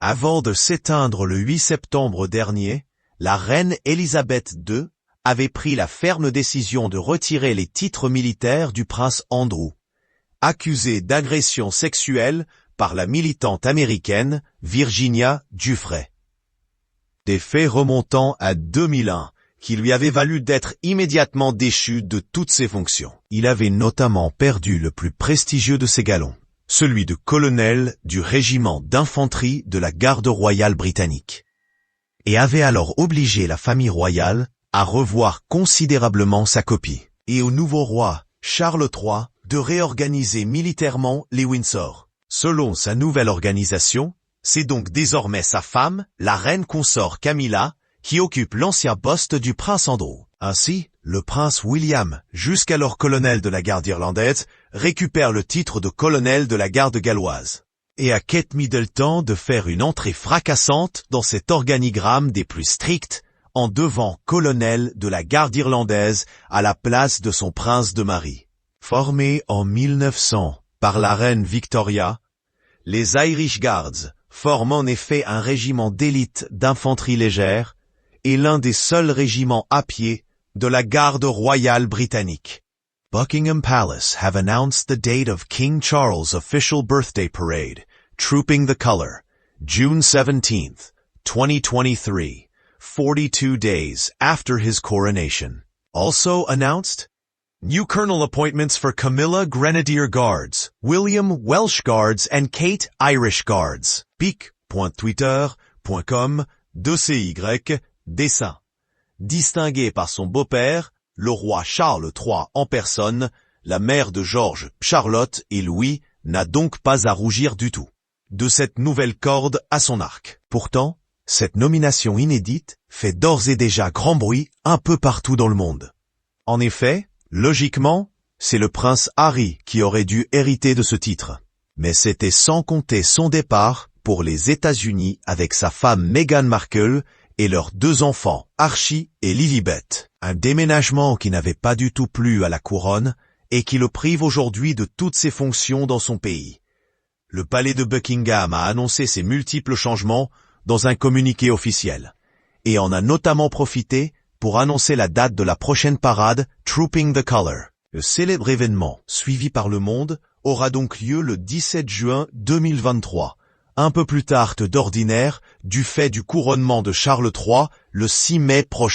Avant de s'éteindre le 8 septembre dernier, la reine Élisabeth II avait pris la ferme décision de retirer les titres militaires du prince Andrew, accusé d'agression sexuelle par la militante américaine Virginia Giuffre. Des faits remontant à 2001, qui lui avaient valu d'être immédiatement déchu de toutes ses fonctions. Il avait notamment perdu le plus prestigieux de ses galons, celui de colonel du régiment d'infanterie de la garde royale britannique, et avait alors obligé la famille royale à revoir considérablement sa copie, et au nouveau roi, Charles III, de réorganiser militairement les Windsor. Selon sa nouvelle organisation, c'est donc désormais sa femme, la reine consort Camilla, qui occupe l'ancien poste du prince Andrew. Ainsi, le prince William, jusqu'alors colonel de la garde irlandaise, récupère le titre de colonel de la garde galloise. Et à Kate Middleton de faire une entrée fracassante dans cet organigramme des plus stricts, en devenant colonel de la garde irlandaise à la place de son prince de Marie. Formé en 1900 par la reine Victoria, les Irish Guards forment en effet un régiment d'élite d'infanterie légère et l'un des seuls régiments à pied de la garde royale britannique. Buckingham Palace have announced the date of King Charles' official birthday parade, Trooping the Colour, June 17th, 2023, 42 days after his coronation. Also announced, new colonel appointments for Camilla Grenadier Guards, William Welsh Guards and Kate Irish Guards. pic.twitter.com, /CY, dessin. Distingué par son beau-père, le roi Charles III en personne, la mère de George, Charlotte et Louis n'a donc pas à rougir du tout de cette nouvelle corde à son arc. Pourtant, cette nomination inédite fait d'ores et déjà grand bruit un peu partout dans le monde. En effet, logiquement, c'est le prince Harry qui aurait dû hériter de ce titre. Mais c'était sans compter son départ pour les États-Unis avec sa femme Meghan Markle et leurs deux enfants, Archie et Lilibet. Un déménagement qui n'avait pas du tout plu à la couronne et qui le prive aujourd'hui de toutes ses fonctions dans son pays. Le palais de Buckingham a annoncé ces multiples changements dans un communiqué officiel, et en a notamment profité pour annoncer la date de la prochaine parade Trooping the Colour. Le célèbre événement, suivi par le monde, aura donc lieu le 17 juin 2023, un peu plus tard que d'ordinaire, du fait du couronnement de Charles III, le 6 mai prochain.